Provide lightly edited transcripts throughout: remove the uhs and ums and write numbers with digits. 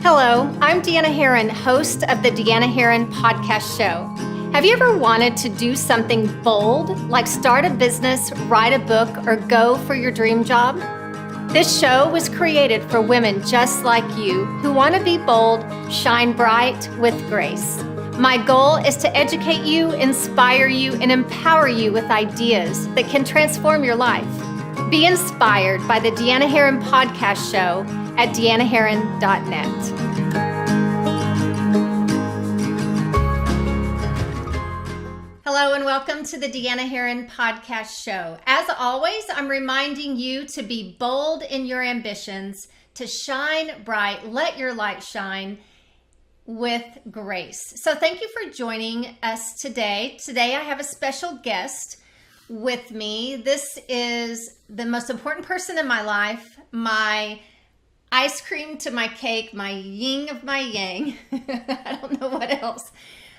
Hello, I'm Deanna Herron, host of the Deanna Herron Podcast Show. Have you ever wanted to do something bold, like start a business, write a book, or go for your dream job? This show was created for women just like you who want to be bold, shine bright with grace. My goal is to educate you, inspire you, and empower you with ideas that can transform your life. Be inspired by the Deanna Herron Podcast Show at deannaherron.net. Hello and welcome to the Deanna Herron Podcast Show. As always, I'm reminding you to be bold in your ambitions, to shine bright, let your light shine with grace. So thank you for joining us today. Today I have a special guest with me. This is the most important person in my life, my ice cream to my cake, my yin of my yang. I don't know what else.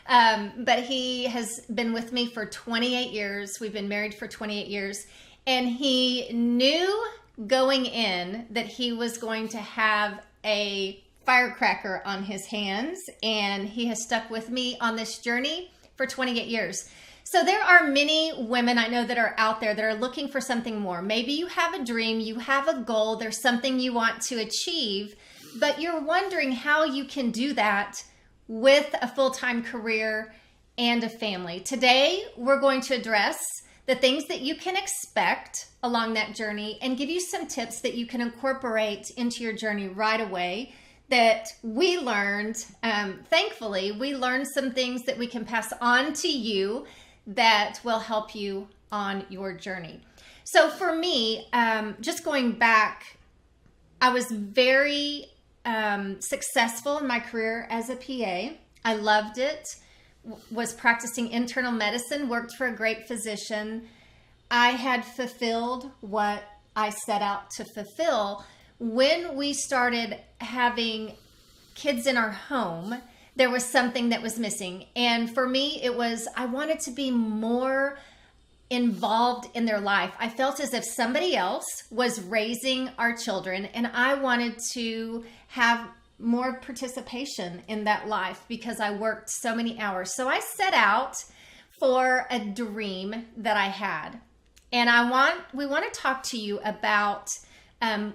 But he has been with me for 28 years. We've been married for 28 years. And he knew going in that he was going to have a firecracker on his hands. And he has stuck with me on this journey for 28 years. So there are many women I know that are out there that are looking for something more. Maybe you have a dream, you have a goal, there's something you want to achieve, but you're wondering how you can do that with a full-time career and a family. Today, we're going to address the things that you can expect along that journey and give you some tips that you can incorporate into your journey right away that we learned. Thankfully, we learned some things that we can pass on to you that will help you on your journey. So for me, just going back, I was very successful in my career as a PA. I loved it, was practicing internal medicine, worked for a great physician. I had fulfilled what I set out to fulfill. When we started having kids in our home, there was something that was missing. And for me, it was, I wanted to be more involved in their life. I felt as if somebody else was raising our children and I wanted to have more participation in that life because I worked so many hours. So I set out for a dream that I had. And we want to talk to you about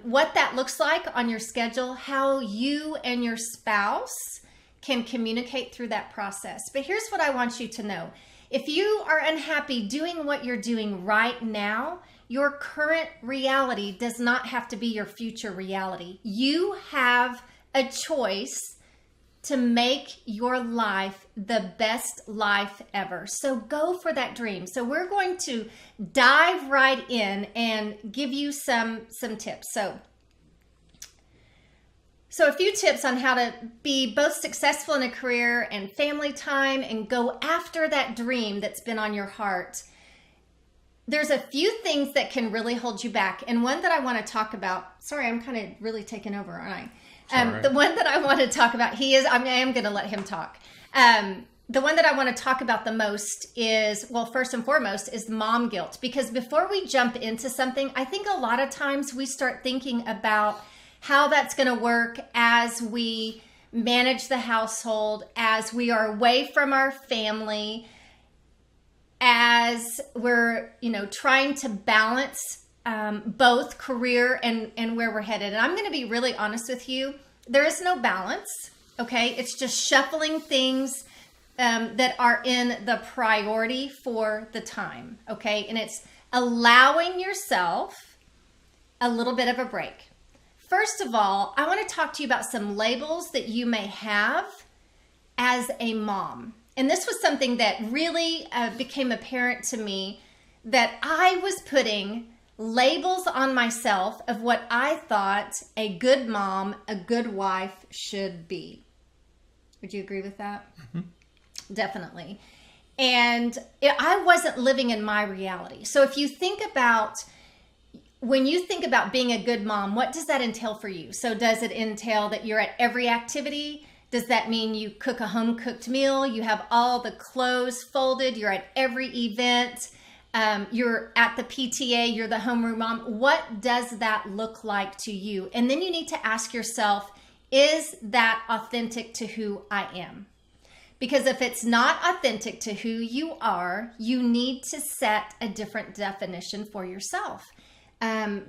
what that looks like on your schedule, how you and your spouse can communicate through that process. But here's what I want you to know. If you are unhappy doing what you're doing right now, your current reality does not have to be your future reality. You have a choice to make your life the best life ever. So go for that dream. So we're going to dive right in and give you some tips. So a few tips on how to be both successful in a career and family time and go after that dream that's been on your heart. There's a few things that can really hold you back. And one that I want to talk about, sorry, I'm kind of really taking over, aren't I? The one that I want to talk about, I am going to let him talk. The one that I want to talk about the most is, well, first and foremost, is mom guilt. Because before we jump into something, I think a lot of times we start thinking about how that's going to work as we manage the household, as we are away from our family, as we're, trying to balance both career and where we're headed. And I'm going to be really honest with you. There is no balance, okay? It's just shuffling things that are in the priority for the time, okay? And it's allowing yourself a little bit of a break. First of all, I want to talk to you about some labels that you may have as a mom. And this was something that really became apparent to me, that I was putting labels on myself of what I thought a good mom, a good wife should be. Would you agree with that? Mm-hmm. Definitely. And I wasn't living in my reality. So if you think about, when you think about being a good mom, what does that entail for you? So does it entail that you're at every activity? Does that mean you cook a home-cooked meal? You have all the clothes folded? You're at every event? You're at the PTA? You're the homeroom mom? What does that look like to you? And then you need to ask yourself, is that authentic to who I am? Because if it's not authentic to who you are, you need to set a different definition for yourself.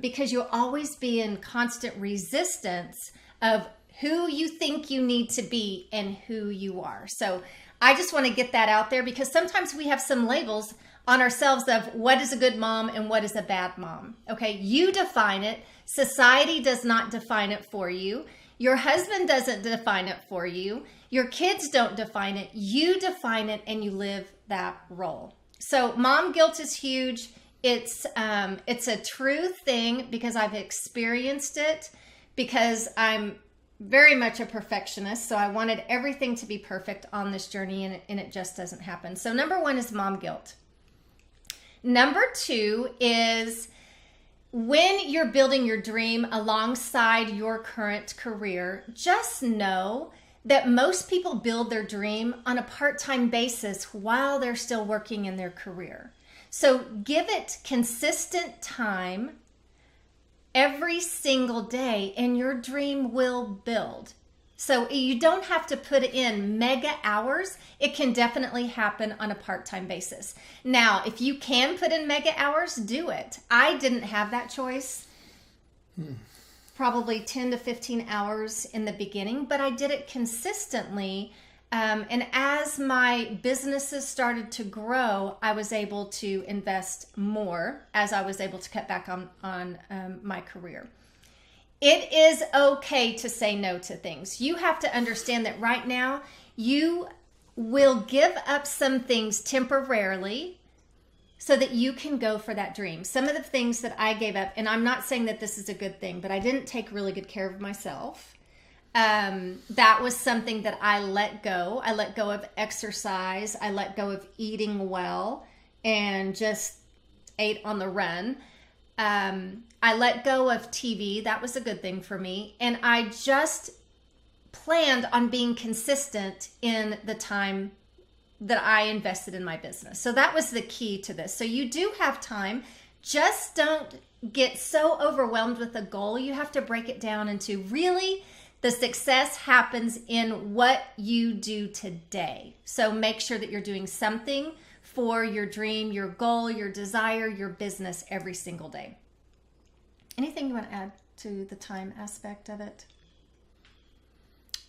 Because you'll always be in constant resistance of who you think you need to be and who you are. So I just want to get that out there, because sometimes we have some labels on ourselves of what is a good mom and what is a bad mom. Okay, you define it. Society does not define it for you. Your husband doesn't define it for you. Your kids don't define it. You define it, and you live that role. So mom guilt is huge. It's a true thing, because I've experienced it, because I'm very much a perfectionist. So I wanted everything to be perfect on this journey, and it just doesn't happen. So number 1 is mom guilt. Number 2 is when you're building your dream alongside your current career, just know that most people build their dream on a part-time basis while they're still working in their career. So give it consistent time every single day, and your dream will build. So you don't have to put in mega hours. It can definitely happen on a part-time basis. Now, if you can put in mega hours, do it. I didn't have that choice. Probably 10 to 15 hours in the beginning, but I did it consistently. And as my businesses started to grow, I was able to invest more as I was able to cut back on my career. It is okay to say no to things. You have to understand that right now you will give up some things temporarily so that you can go for that dream. Some of the things that I gave up, and I'm not saying that this is a good thing, but I didn't take really good care of myself. That was something that I let go. I let go of exercise. I let go of eating well and just ate on the run. I let go of TV. That was a good thing for me. And I just planned on being consistent in the time that I invested in my business. So that was the key to this. So you do have time. Just don't get so overwhelmed with a goal. You have to break it down into really the success happens in what you do today. So make sure that you're doing something for your dream, your goal, your desire, your business every single day. Anything you want to add to the time aspect of it?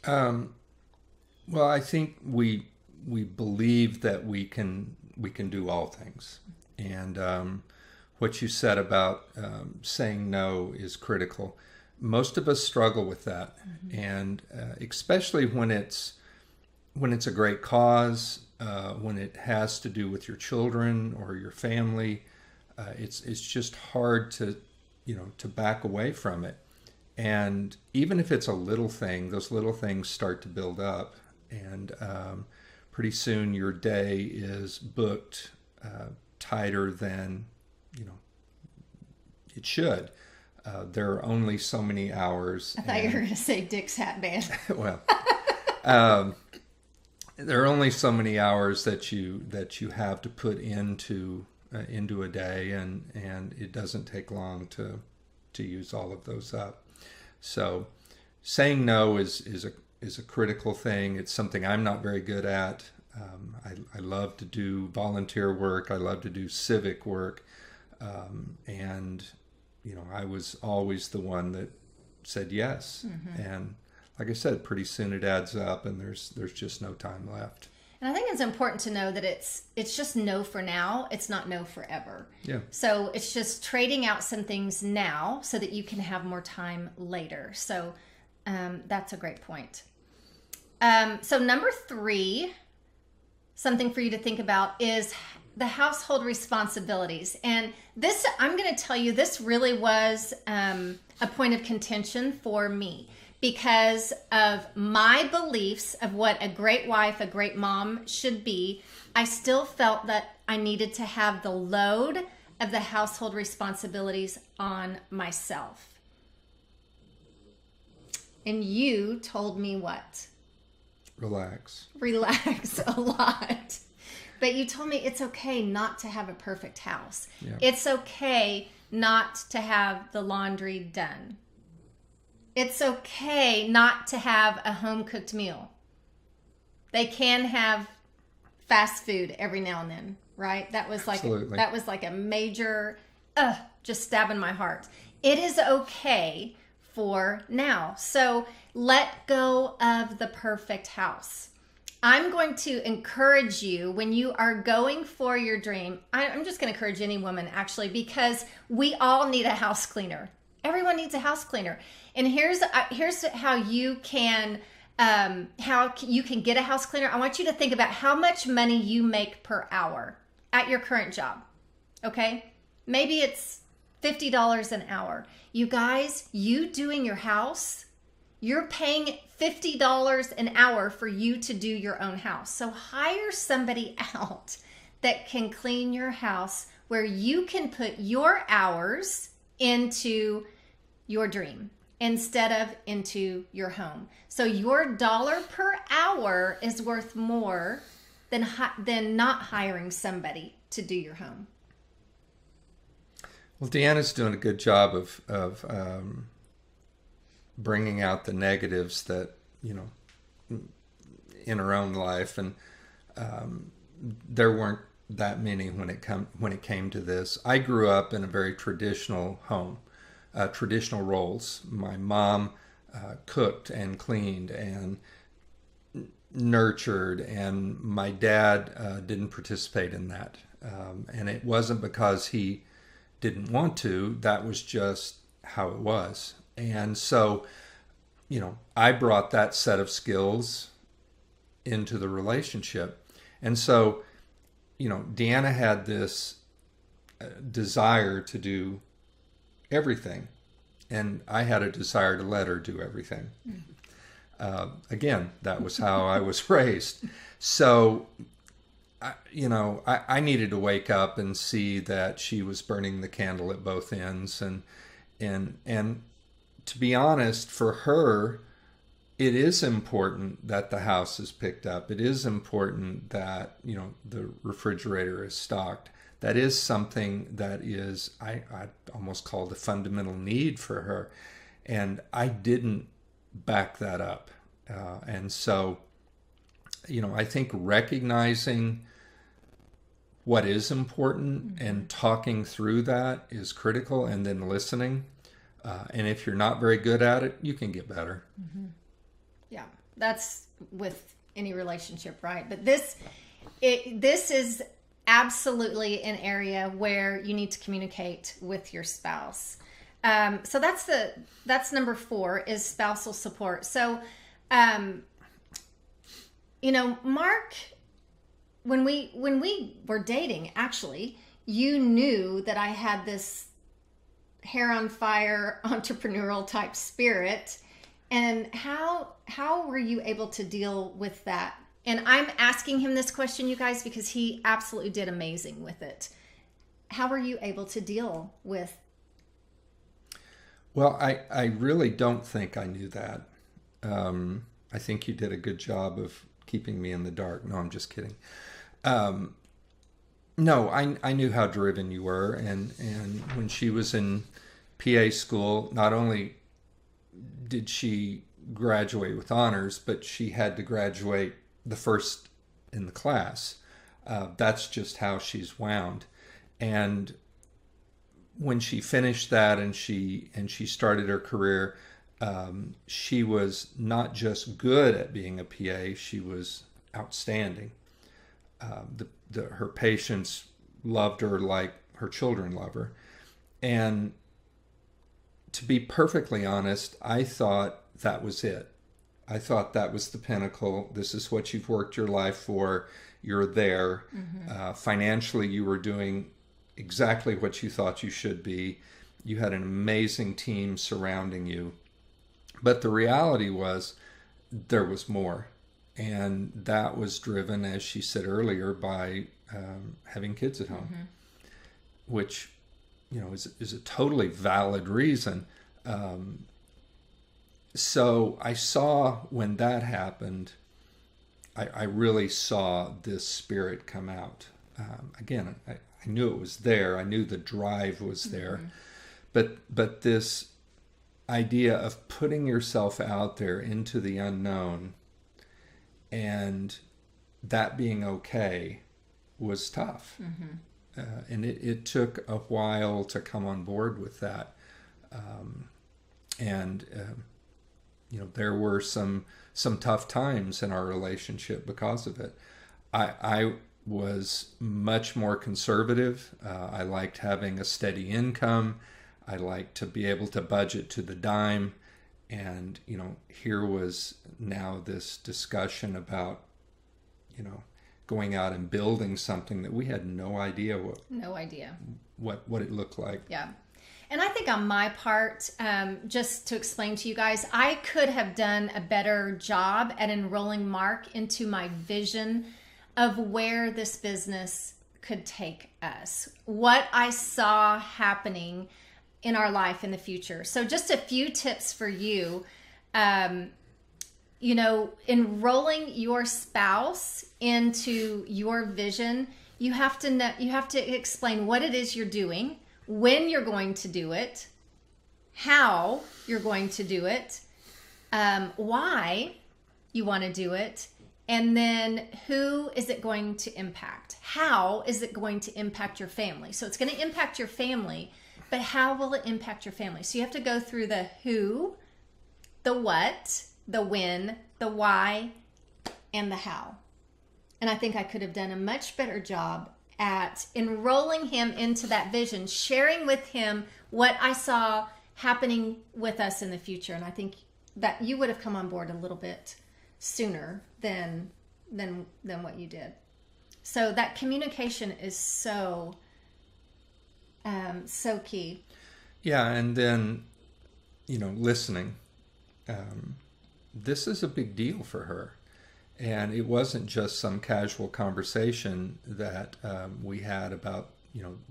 Well, I think we believe that we can do all things, and what you said about saying no is critical. Most of us struggle with that, and especially when it's a great cause, when it has to do with your children or your family, it's just hard to back away from it. And even if it's a little thing, those little things start to build up, and pretty soon your day is booked tighter than it should. There are only so many hours. I thought you were going to say Dick's Hat Band. Well, there are only so many hours that you have to put into a day, and it doesn't take long to use all of those up. So, saying no is a critical thing. It's something I'm not very good at. I love to do volunteer work. I love to do civic work, and I was always the one that said yes. And like I said, pretty soon it adds up, and there's just no time left. And I think it's important to know that it's just no for now. It's not no forever. Yeah. So it's just trading out some things now so that you can have more time later. So that's a great point. So number 3, something for you to think about is the household responsibilities. And this, I'm going to tell you, this really was a point of contention for me because of my beliefs of what a great wife, a great mom should be. I still felt that I needed to have the load of the household responsibilities on myself. And you told me what? Relax a lot. But you told me it's okay not to have a perfect house. Yeah. It's okay not to have the laundry done. It's okay not to have a home cooked meal. They can have fast food every now and then, right? That was like a major, just stab in my heart. It is okay for now. So let go of the perfect house. I'm going to encourage you when you are going for your dream. I'm just going to encourage any woman actually, because we all need a house cleaner. Everyone needs a house cleaner. And here's how you can get a house cleaner. I want you to think about how much money you make per hour at your current job. Okay? Maybe it's $50 an hour. You guys, you doing your house, you're paying $50 an hour for you to do your own house. So hire somebody out that can clean your house where you can put your hours into your dream instead of into your home. So your dollar per hour is worth more than not hiring somebody to do your home. Well, Deanna's doing a good job of bringing out the negatives that, in her own life, and there weren't that many when it came to this. I grew up in a very traditional home, traditional roles. My mom cooked and cleaned and nurtured, and my dad didn't participate in that. And it wasn't because he didn't want to, that was just how it was. And so, I brought that set of skills into the relationship. And so, Deanna had this desire to do everything. And I had a desire to let her do everything. Again, that was how I was raised. So, I needed to wake up and see that she was burning the candle at both ends. And to be honest, for her, it is important that the house is picked up. It is important that, the refrigerator is stocked. That is something that is, I almost called a fundamental need for her. And I didn't back that up. And so, I think recognizing what is important and talking through that is critical, and then listening. And if you're not very good at it, you can get better. Mm-hmm. Yeah, that's with any relationship, right? But this is absolutely an area where you need to communicate with your spouse. So that's number 4 is spousal support. So, Mark, when we were dating, actually, you knew that I had this hair on fire entrepreneurial type spirit. And how were you able to deal with that? And I'm asking him this question, you guys, because he absolutely did amazing with it. How were you able to deal with? Well, I really don't think I knew that. I think you did a good job of keeping me in the dark. No, I'm just kidding. No, I knew how driven you were. And when she was in PA school, not only did she graduate with honors, but she had to graduate the first in the class. That's just how she's wound. And when she finished that and she started her career, she was not just good at being a PA, she was outstanding. Her patients loved her like her children love her. And to be perfectly honest, I thought that was it. I thought that was the pinnacle. This is what you've worked your life for. You're there. Mm-hmm. Financially, you were doing exactly what you thought you should be. You had an amazing team surrounding you. But the reality was there was more. And that was driven, as she said earlier, by having kids at home, mm-hmm. which, is a totally valid reason. So I saw when that happened, I really saw this spirit come out. Again, I knew it was there. I knew the drive was there. Mm-hmm. But this idea of putting yourself out there into the unknown and that being okay was tough. And it took a while to come on board with that. There were some tough times in our relationship because of it. I was much more conservative. I liked having a steady income. I liked to be able to budget to the dime. And, here was now this discussion about, going out and building something that we had no idea what it looked like. Yeah. And I think on my part, just to explain to you guys, I could have done a better job at enrolling Mark into my vision of where this business could take us, what I saw happening in our life in the future. So just a few tips for you. Enrolling your spouse into your vision, you have to explain what it is you're doing, when you're going to do it, how you're going to do it, why you want to do it, and then who is it going to impact? How is it going to impact your family? So it's going to impact your family, but how will it impact your family? So you have to go through the who, the what, the when, the why, and the how. And I think I could have done a much better job at enrolling him into that vision, sharing with him what I saw happening with us in the future. And I think that you would have come on board a little bit sooner than what you did. So that communication is so key. Yeah, and then listening. This is a big deal for her. And it wasn't just some casual conversation that we had about,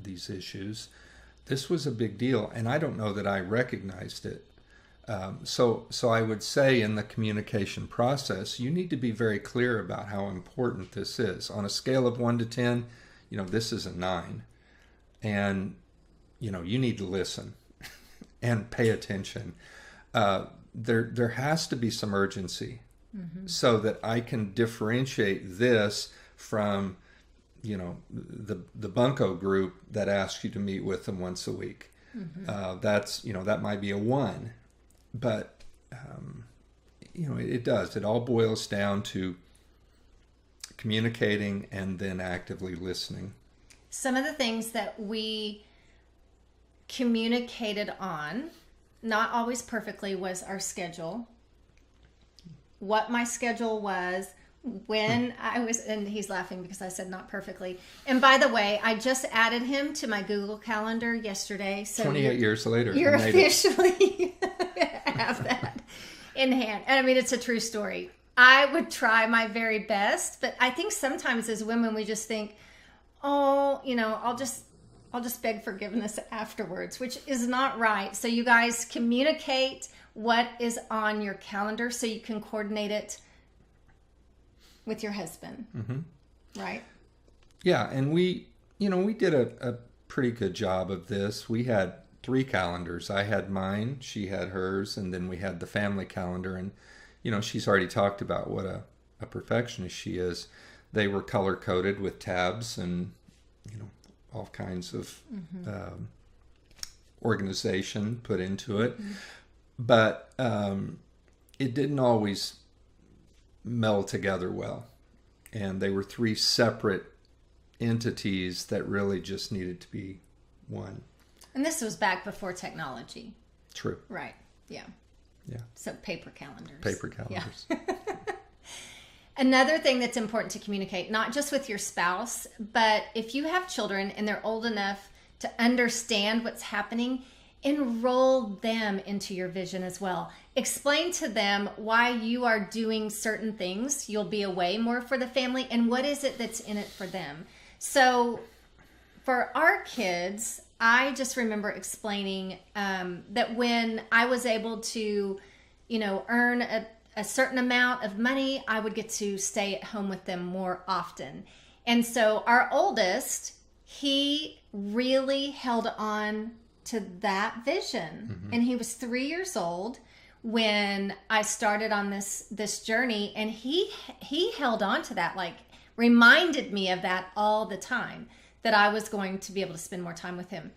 these issues. This was a big deal, and I don't know that I recognized it. So I would say in the communication process, you need to be very clear about how important this is. On a scale of 1 to 10, this is a 9. And, you need to listen and pay attention. There has to be some urgency. So that I can differentiate this from, the bunco group that asks you to meet with them once a week. That might be a 1, but it does. It all boils down to communicating and then actively listening. Some of the things that we communicated on, not always perfectly, was our schedule. What my schedule was, when I was, and he's laughing because I said not perfectly. And by the way, I just added him to my Google Calendar yesterday. So 28 years later. You're officially have that in hand. And I mean, it's a true story. I would try my very best, but I think sometimes as women, we just think, I'll just beg forgiveness afterwards, which is not right. So you guys communicate what is on your calendar so you can coordinate it with your husband. Right? Yeah. And we did a pretty good job of this. We had 3 calendars. I had mine, she had hers, and then we had the family calendar. And, she's already talked about what a perfectionist she is. They were color coded with tabs and, all kinds of organization put into it. But it didn't always meld together well. And they were 3 separate entities that really just needed to be one. And this was back before technology. True. Right. Yeah. Yeah. So paper calendars. Paper calendars. Yeah. Another thing that's important to communicate, not just with your spouse, but if you have children and they're old enough to understand what's happening, enroll them into your vision as well. Explain to them why you are doing certain things. You'll be away more for the family, and what is it that's in it for them. So for our kids, I just remember explaining that when I was able to, earn a certain amount of money, I would get to stay at home with them more often. And so our oldest, he really held on to that vision. And he was 3 years old when I started on this journey, and he held on to that, like reminded me of that all the time, that I was going to be able to spend more time with him.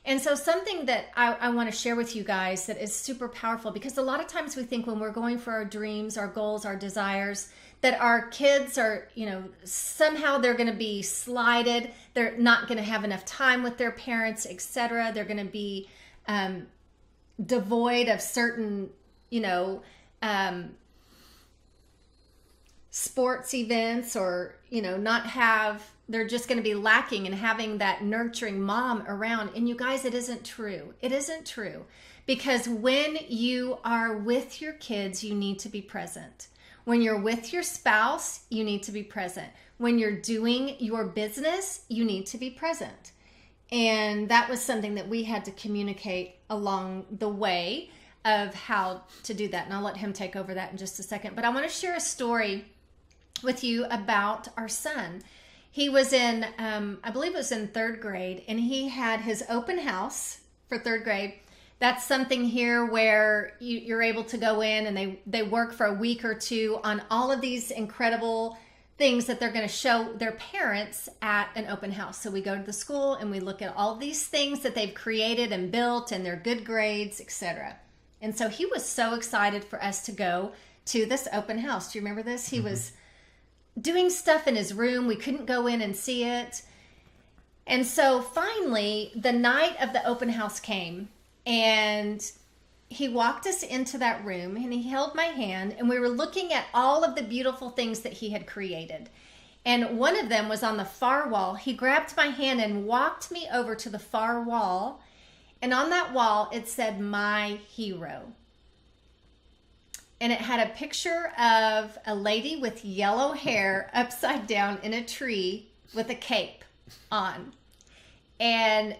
And so something that I want to share with you guys that is super powerful, because a lot of times we think when we're going for our dreams, our goals, our desires, that our kids are, somehow they're going to be slighted. They're not going to have enough time with their parents, etc. They're going to be devoid of certain, sports events, or, they're just going to be lacking in having that nurturing mom around. And you guys, it isn't true. It isn't true. Because when you are with your kids, you need to be present. When you're with your spouse, you need to be present. When you're doing your business, you need to be present. And that was something that we had to communicate along the way of how to do that. And I'll let him take over that in just a second. But I want to share a story with you about our son. He was in, I believe it was in 3rd grade, and he had his open house for 3rd grade. That's something here where you're able to go in, and they work for a week or two on all of these incredible things that they're going to show their parents at an open house. So we go to the school and we look at all these things that they've created and built and their good grades, etc. And so he was so excited for us to go to this open house. Do you remember this? He was doing stuff in his room. We couldn't go in and see it. And so finally, the night of the open house came, and he walked us into that room, and he held my hand, and we were looking at all of the beautiful things that he had created. And one of them was on the far wall. He grabbed my hand and walked me over to the far wall. And on that wall, it said, "My hero." And it had a picture of a lady with yellow hair upside down in a tree with a cape on. And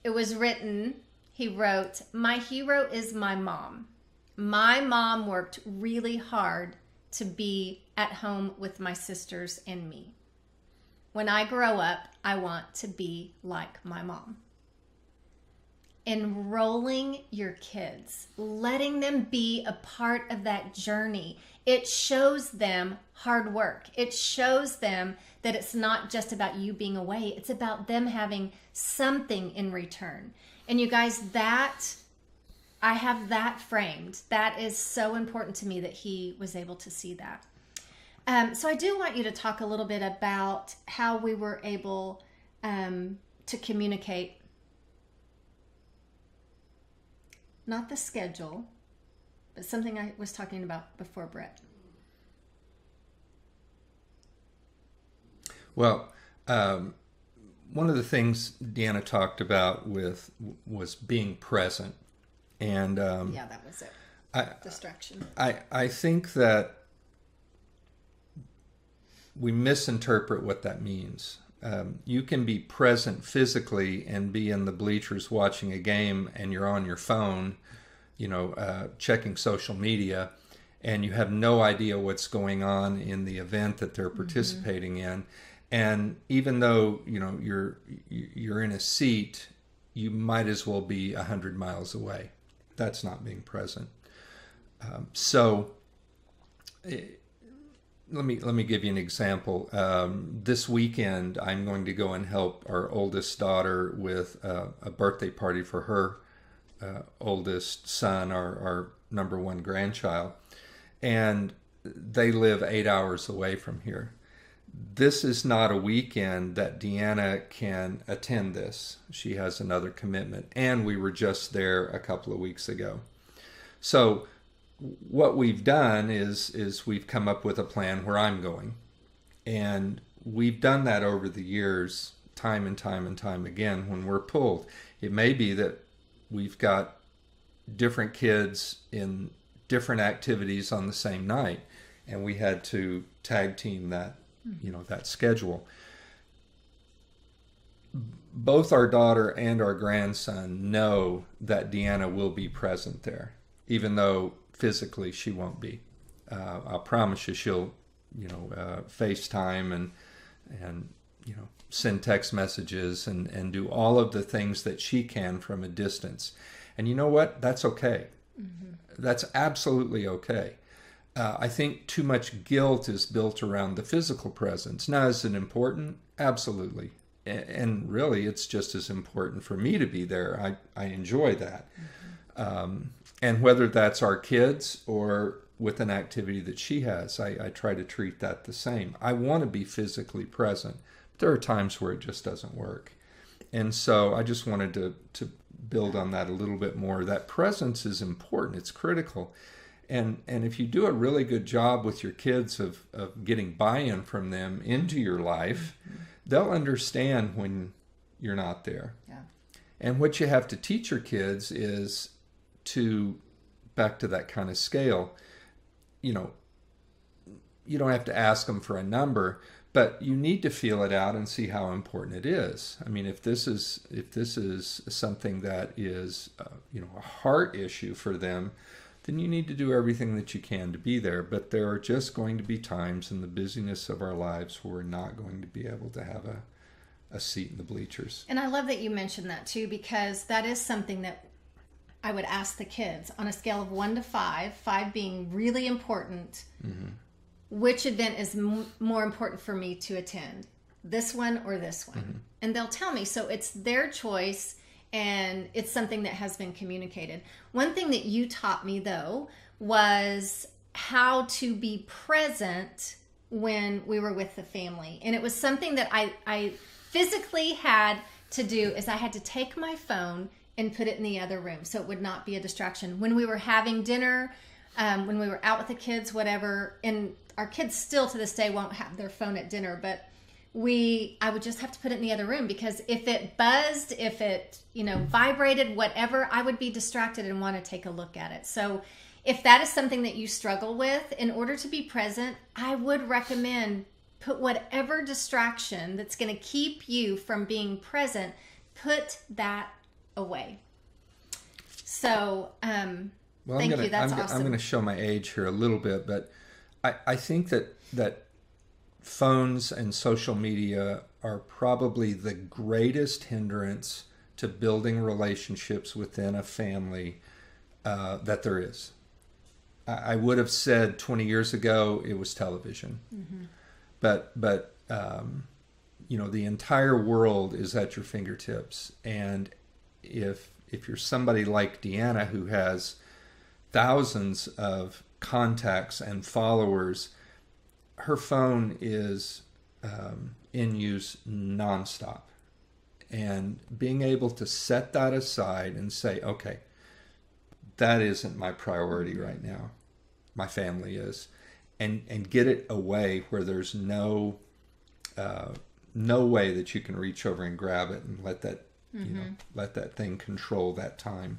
it was written, he wrote, "My hero is my mom. My mom worked really hard to be at home with my sisters and me. When I grow up, I want to be like my mom." Enrolling your kids, letting them be a part of that journey. It shows them hard work. It shows them that it's not just about you being away. It's about them having something in return. And you guys, that, I have that framed. That is so important to me that he was able to see that. So I do want you to talk a little bit about how we were able to communicate. Not the schedule, but something I was talking about before, Brett. Well, one of the things Deanna talked about was being present. And yeah, that was it. Distraction. I think that we misinterpret what that means. You can be present physically and be in the bleachers watching a game, and you're on your phone, checking social media, and you have no idea what's going on in the event that they're participating in. And even though you're in a seat, you might as well be 100 miles away. That's not being present. Let me give you an example. This weekend, I'm going to go and help our oldest daughter with a birthday party for her oldest son, our number one grandchild. And they live 8 hours away from here. This is not a weekend that Deanna can attend this. She has another commitment. And we were just there a couple of weeks ago. So what we've done is we've come up with a plan where I'm going. And we've done that over the years, time and time and time again, when we're pulled. It may be that we've got different kids in different activities on the same night, and we had to tag team that, that schedule. Both our daughter and our grandson know that Deanna will be present there, even though physically she won't be. I'll promise you she'll, FaceTime and send text messages and do all of the things that she can from a distance. And you know what? That's okay. Mm-hmm. That's absolutely okay. I think too much guilt is built around the physical presence. Now, is it important? Absolutely. And really, it's just as important for me to be there. I enjoy that. Mm-hmm. And whether that's our kids or with an activity that she has, I try to treat that the same. I want to be physically present. There are times where it just doesn't work. And so I just wanted to build on that a little bit more. That presence is important. It's critical. And if you do a really good job with your kids of getting buy-in from them into your life, mm-hmm. they'll understand when you're not there. Yeah. And what you have to teach your kids is to, back to that kind of scale, you don't have to ask them for a number, but you need to feel it out and see how important it is. I mean, if this is something that is a heart issue for them, then you need to do everything that you can to be there. But there are just going to be times in the busyness of our lives where we're not going to be able to have a seat in the bleachers. And I love that you mentioned that too, because that is something that I would ask the kids on a scale of 1 to 5, 5 being really important. Mm-hmm. Which event is more important for me to attend, this one or this one? Mm-hmm. And they'll tell me. So it's their choice, and it's something that has been communicated. One thing that you taught me, though, was how to be present when we were with the family. And it was something that I physically had to do, is I had to take my phone and put it in the other room so it would not be a distraction. When we were having dinner, when we were out with the kids, whatever, and our kids still to this day won't have their phone at dinner, but I would just have to put it in the other room, because if it buzzed, if it, vibrated, whatever, I would be distracted and want to take a look at it. So if that is something that you struggle with, in order to be present, I would recommend put whatever distraction that's going to keep you from being present, put that away. So, thank you. That's awesome. I'm going to show my age here a little bit, but I think that phones and social media are probably the greatest hindrance to building relationships within a family that there is. I would have said 20 years ago it was television, mm-hmm. but the entire world is at your fingertips, and if you're somebody like Deanna who has thousands of contacts and followers, her phone is in use nonstop. And being able to set that aside and say, okay, that isn't my priority right now. My family is. And get it away where there's no way that you can reach over and grab it and let that mm-hmm. Let that thing control that time.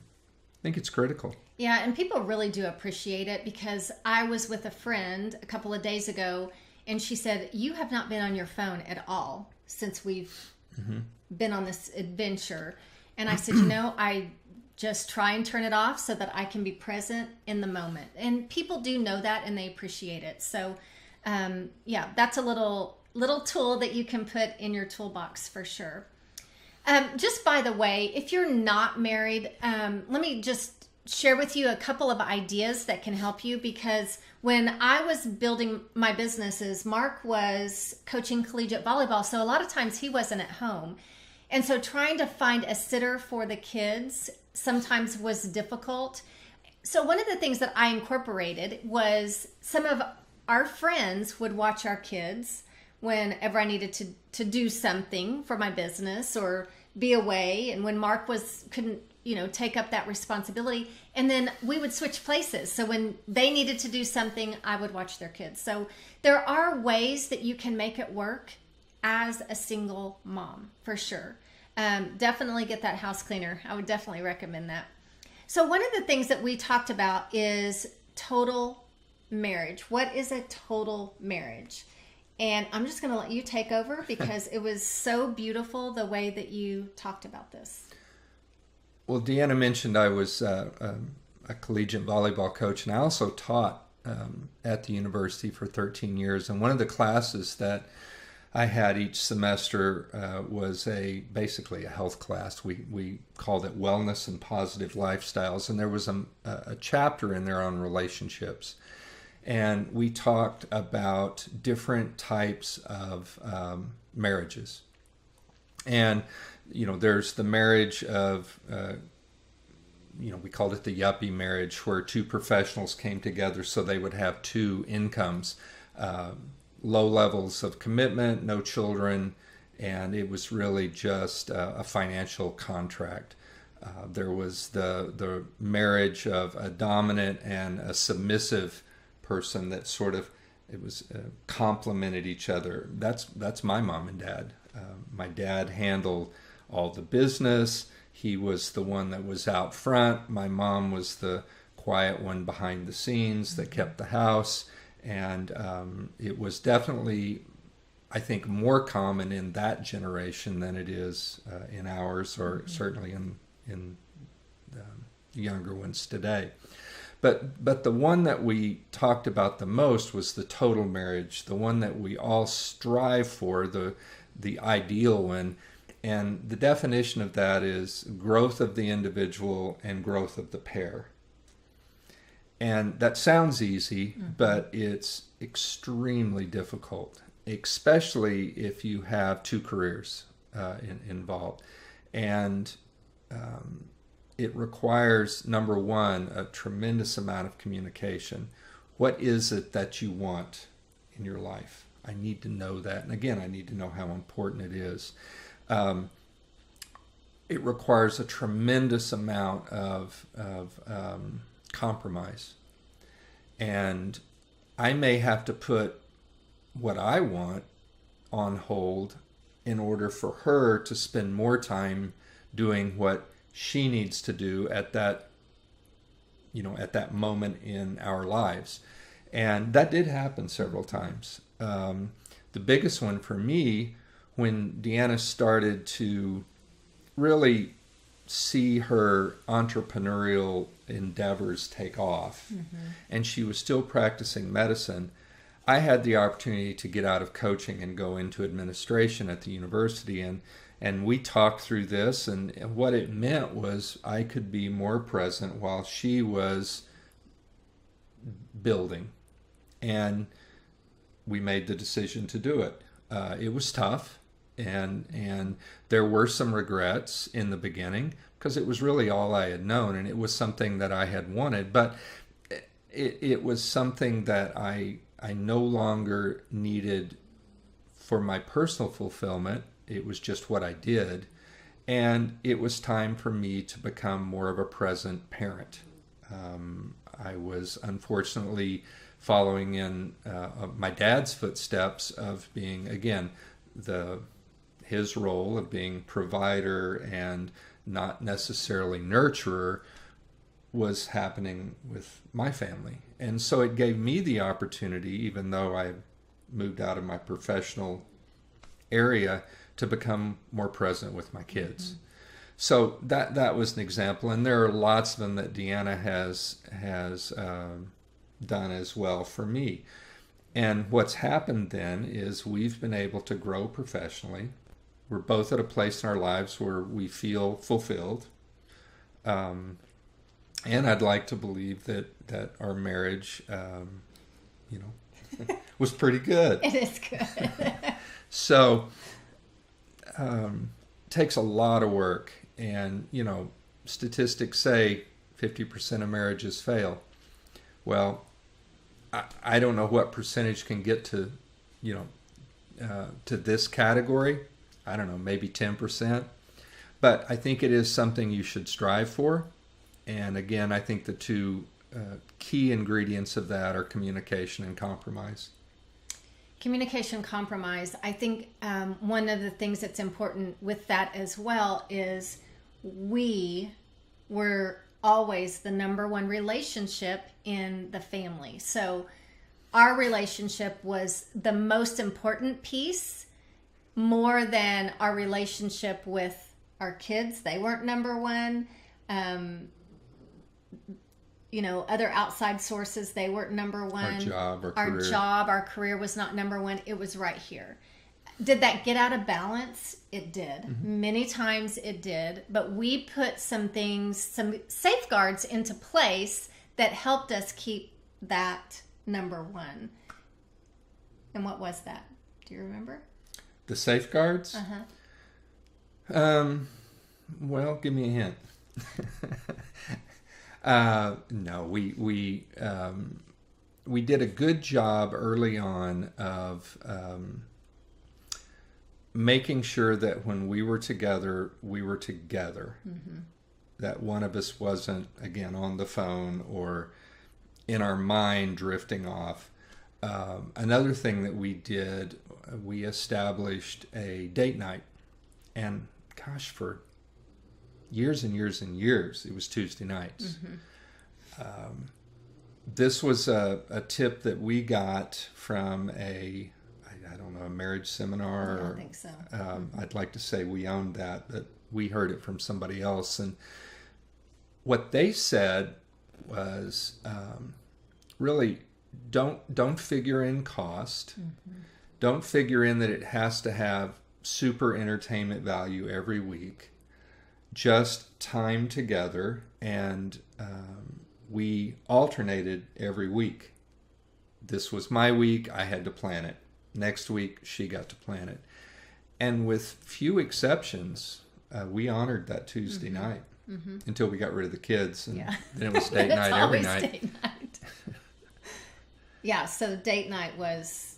I think it's critical. Yeah, and people really do appreciate it, because I was with a friend a couple of days ago, and she said, you have not been on your phone at all since we've mm-hmm. been on this adventure. And I said, I just try and turn it off so that I can be present in the moment. And people do know that, and they appreciate it. So, that's a little tool that you can put in your toolbox for sure. Just by the way, if you're not married, let me just share with you a couple of ideas that can help you, because when I was building my businesses, Mark was coaching collegiate volleyball, so a lot of times he wasn't at home. And so trying to find a sitter for the kids sometimes was difficult. So one of the things that I incorporated was some of our friends would watch our kids whenever I needed to do something for my business or be away, and when Mark couldn't take up that responsibility, and then we would switch places. So when they needed to do something, I would watch their kids. So there are ways that you can make it work as a single mom, for sure. Definitely get that house cleaner. I would definitely recommend that. So one of the things that we talked about is total marriage. What is a total marriage? And I'm just going to let you take over, because it was so beautiful the way that you talked about this. Well, Deanna mentioned I was a collegiate volleyball coach, and I also taught at the university for 13 years. And one of the classes that I had each semester was basically a health class. We called it Wellness and Positive Lifestyles, and there was a chapter in there on relationships. And we talked about different types of marriages. And, there's the marriage of, we called it the yuppie marriage, where two professionals came together so they would have two incomes. Low levels of commitment, no children, and it was really just a financial contract. There was the marriage of a dominant and a submissive person that sort of complemented each other. That's my mom and dad. My dad handled all the business. He was the one that was out front. My mom was the quiet one behind the scenes that kept the house. And it was definitely, I think, more common in that generation than it is in ours, or certainly in the younger ones today. But the one that we talked about the most was the total marriage, the one that we all strive for, the ideal one. And the definition of that is growth of the individual and growth of the pair. And that sounds easy, but it's extremely difficult, especially if you have two careers involved. And it requires, number one, a tremendous amount of communication. What is it that you want in your life? I need to know that. And again, I need to know how important it is. It requires a tremendous amount of compromise. And I may have to put what I want on hold in order for her to spend more time doing what she needs to do at that moment in our lives. And that did happen several times. The biggest one for me, when Deanna started to really see her entrepreneurial endeavors take off, and she was still practicing medicine, I had the opportunity to get out of coaching and go into administration at the university, and we talked through this, and what it meant was I could be more present while she was building, and we made the decision to do it. It was tough, and there were some regrets in the beginning because it was really all I had known, and it was something that I had wanted, but it was something that I no longer needed for my personal fulfillment. It was just what I did, and it was time for me to become more of a present parent. I was unfortunately following in my dad's footsteps of being, again, his role of being provider and not necessarily nurturer was happening with my family. And so it gave me the opportunity, even though I moved out of my professional area, to become more present with my kids. So that was an example, and there are lots of them that Deanna has done as well for me. And what's happened then is we've been able to grow professionally. We're both at a place in our lives where we feel fulfilled. And I'd like to believe that our marriage, was pretty good. It is good. So, takes a lot of work. And, statistics say 50% of marriages fail. Well, I don't know what percentage can get to, to this category. I don't know, maybe 10%. But I think it is something you should strive for. And again, I think the two key ingredients of that are communication and compromise. Communication, compromise. I think one of the things that's important with that as well is we were always the number one relationship in the family. So our relationship was the most important piece, more than our relationship with our kids. They weren't number one. Other outside sources, they weren't number one. Our job, our career was not number one. It was right here. Did that get out of balance? It did. Many times it did. But we put some safeguards into place that helped us keep that number one. And what was that? Do you remember? The safeguards? Well, give me a hint. No, we did a good job early on of making sure that when we were together, that one of us wasn't, again, on the phone or in our mind drifting off. Another thing that we did, we established a date night. And gosh, for years and years and years, it was Tuesday nights. This was a tip that we got from I don't know, a marriage seminar. I don't think so. I'd like to say we owned that, but we heard it from somebody else. And what they said was really don't figure in cost. Don't figure in that it has to have super entertainment value every week. Just time together, and we alternated every week. This was my week. I had to plan it. Next week, she got to plan it. And with few exceptions, we honored that Tuesday night until we got rid of the kids. And then it was date night every night. Date night. Yeah, so date night was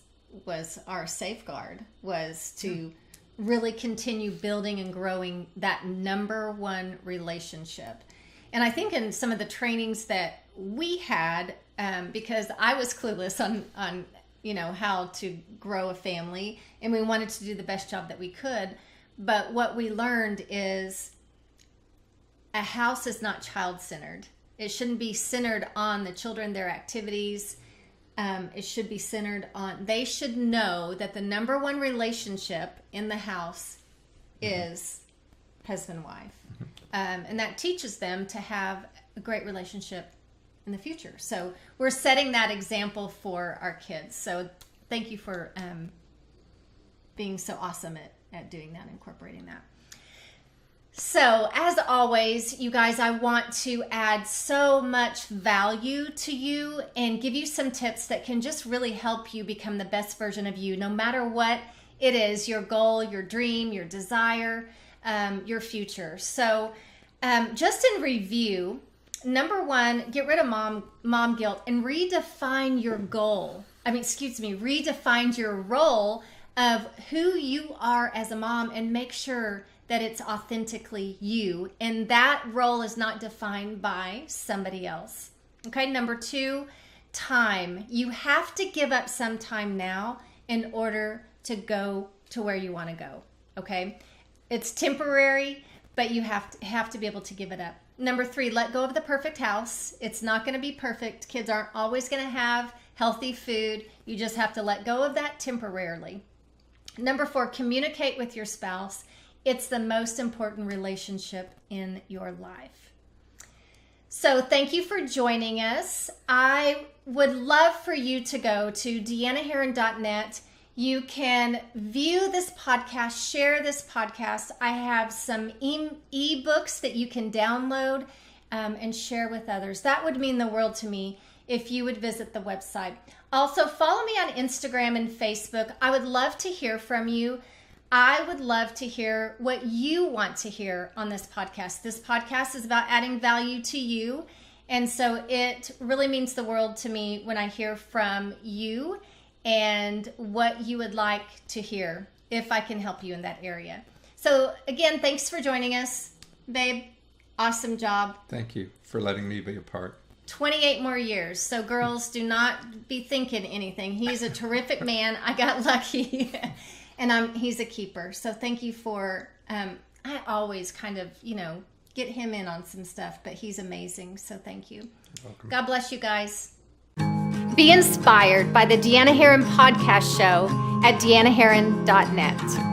our safeguard, was to really continue building and growing that number one relationship. And I think in some of the trainings that we had, because I was clueless on how to grow a family, and we wanted to do the best job that we could. But what we learned is a house is not child-centered. It shouldn't be centered on the children, their activities. It should be centered on, they should know that the number one relationship in the house is husband-wife. And that teaches them to have a great relationship in the future. So we're setting that example for our kids. So thank you for being so awesome at doing that, incorporating that. So as always, you guys, I want to add so much value to you and give you some tips that can just really help you become the best version of you, no matter what it is, your goal, your dream, your desire, your future. So just in review, number one, get rid of mom guilt and redefine your goal. Redefine your role of who you are as a mom, and make sure that it's authentically you, and that role is not defined by somebody else. Okay, number two, time. You have to give up some time now in order to go to where you want to go. Okay, it's temporary, but you have to be able to give it up. Number three, let go of the perfect house. It's not going to be perfect. Kids aren't always going to have healthy food. You just have to let go of that temporarily. Number four, communicate with your spouse. It's the most important relationship in your life. So thank you for joining us. I would love for you to go to deannaherron.net. You can view this podcast, share this podcast. I have some ebooks that you can download and share with others. That would mean the world to me if you would visit the website. Also, follow me on Instagram and Facebook. I would love to hear from you. I would love to hear what you want to hear on this podcast. This podcast is about adding value to you. And so it really means the world to me when I hear from you and what you would like to hear, if I can help you in that area. So again, thanks for joining us. Babe, awesome job. Thank you for letting me be a part. 28 more years. So girls, do not be thinking anything. He's a terrific man. I got lucky. And he's a keeper. So thank you for, I always kind of, get him in on some stuff, but he's amazing. So thank you. You're welcome. God bless you guys. Be inspired by the Deanna Herron podcast show at deannaherron.net.